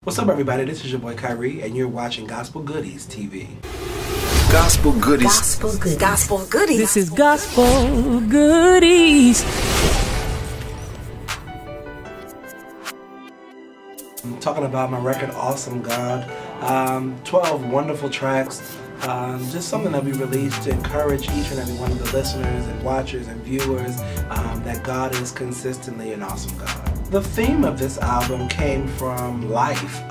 What's up, everybody? This is your boy Khare, and you're watching Gospel Goodies TV. Gospel Goodies. Gospel Goodies. Gospel Goodies. This is Gospel Goodies. I'm talking about my record, Awesome God. 12 wonderful tracks. Just something that we released to encourage each and every one of the listeners and watchers and viewers that God is consistently an awesome God. The theme of this album came from life.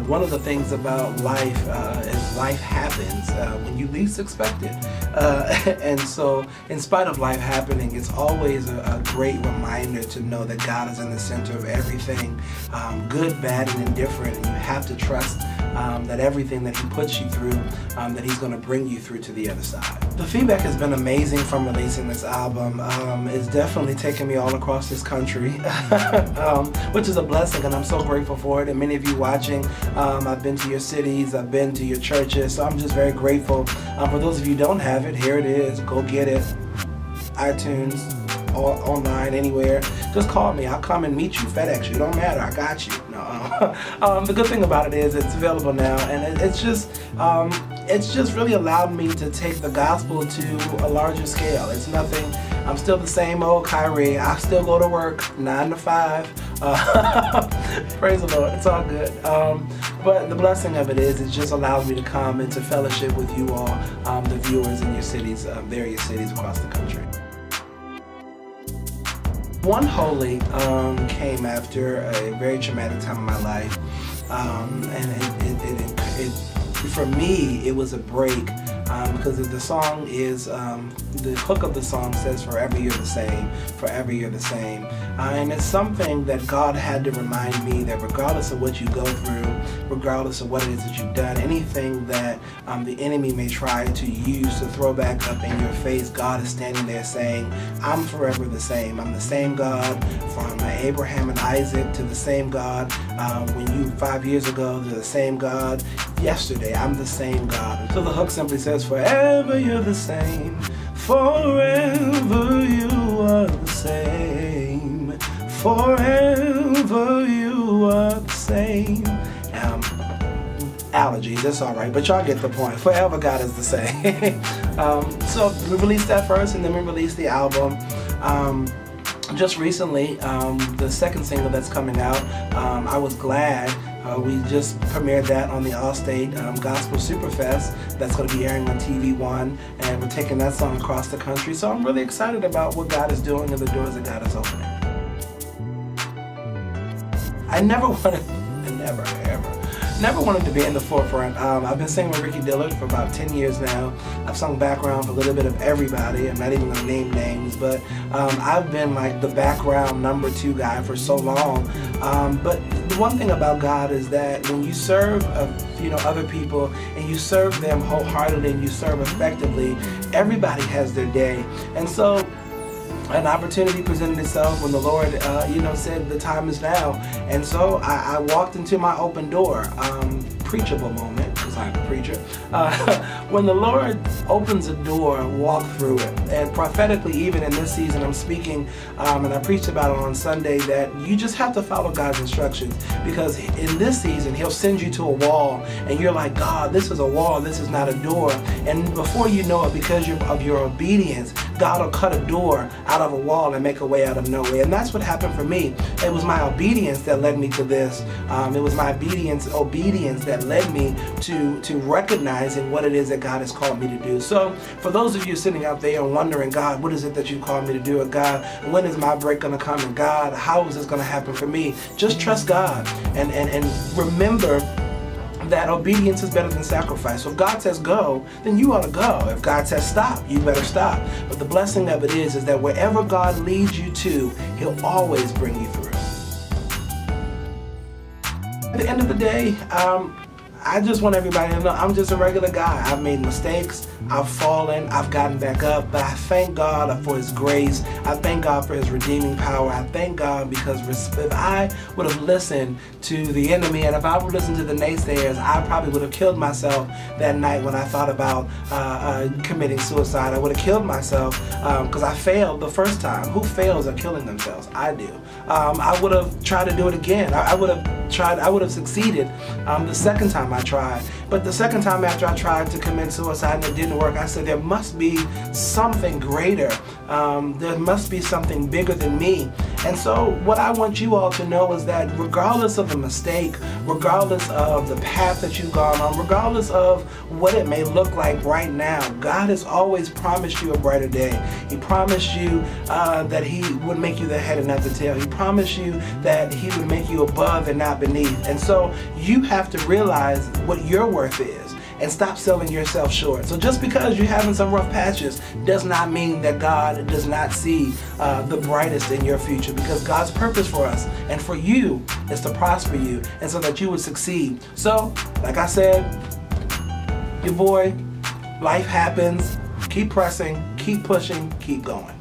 One of the things about life is life happens when you least expect it. And so in spite of life happening, it's always a great reminder to know that God is in the center of everything, good, bad, and indifferent, and you have to trust that everything that He puts you through, that He's going to bring you through to the other side. The feedback has been amazing from releasing this album. It's definitely taken me all across this country, which is a blessing, and I'm so grateful for it. And many of you watching, I've been to your cities, I've been to your churches, so I'm just very grateful. For those of you who don't have it, here it is. Go get it. iTunes, online, anywhere. Just call me. I'll come and meet you. FedEx you. It don't matter. I got you. No. The good thing about it is it's available now, and it's just really allowed me to take the gospel to a larger scale. It's nothing. I'm still the same old Khare. I still go to work 9 to 5. Praise the Lord. It's all good. But the blessing of it is it just allows me to come into fellowship with you all, the viewers in your cities, various cities across the country. One Holy came after a very traumatic time in my life, and for me it was a break, because the song is, the hook of the song says, forever you're the same, forever you're the same. And it's something that God had to remind me that regardless of what you go through, regardless of what it is that you've done, anything that the enemy may try to use to throw back up in your face, God is standing there saying, I'm forever the same. I'm the same God from Abraham and Isaac to the same God when you 5 years ago, to the same God yesterday. I'm the same God. So the hook simply says, forever you're the same, forever you are the same, forever you are the same. Allergies, that's alright, but y'all get the point. Forever God is the same. So we released that first, and then we released the album. Just recently, the second single that's coming out, I Was Glad. We just premiered that on the Allstate Gospel Superfest. That's going to be airing on TV One, and we're taking that song across the country. So I'm really excited about what God is doing and the doors that God is opening. I never wanted to be in the forefront. I've been singing with Ricky Dillard for about 10 years now. I've sung background for a little bit of everybody. I'm not even going to name names, but I've been like the background number 2 guy for so long. But the one thing about God is that when you serve other people, and you serve them wholeheartedly, and you serve effectively, everybody has their day. And so an opportunity presented itself when the Lord, said the time is now. And so I walked into my open door, preachable moment, because I'm a preacher. When the Lord opens a door, walk through it. And prophetically, even in this season, I'm speaking, and I preached about it on Sunday, that you just have to follow God's instructions, because in this season, He'll send you to a wall, and you're like, God, this is a wall, this is not a door. And before you know it, because of your obedience, God will cut a door out of a wall and make a way out of no way. And that's what happened for me. It was my obedience that led me to this. It was my obedience that led me to recognizing what it is that God has called me to do. So for those of you sitting out there and wondering, God, what is it that you called me to do? Or God, when is my break going to come? And God, how is this going to happen for me? Just trust God and remember that obedience is better than sacrifice. So if God says go, then you ought to go. If God says stop, you better stop. But the blessing of it is that wherever God leads you to, He'll always bring you through. At the end of the day, I just want everybody to know I'm just a regular guy. I've made mistakes, I've fallen, I've gotten back up, but I thank God for His grace. I thank God for His redeeming power. I thank God because if I would have listened to the enemy and if I would listen to the naysayers, I probably would have killed myself that night when I thought about committing suicide. I would have killed myself because I failed the first time. Who fails at killing themselves? I do. I would have tried to do it again. I would have succeeded the second time I tried. But the second time after I tried to commit suicide and it didn't work, I said there must be something greater. There must be something bigger than me. And so what I want you all to know is that regardless of the mistake, regardless of the path that you've gone on, regardless of what it may look like right now, God has always promised you a brighter day. He promised you that He would make you the head and not the tail. He promised you that He would make you above and not beneath. And so you have to realize what your worth is and stop selling yourself short. So just because you're having some rough patches does not mean that God does not see the brightest in your future, because God's purpose for us and for you is to prosper you and so that you would succeed. So, like I said, your boy, life happens. Keep pressing, keep pushing, keep going.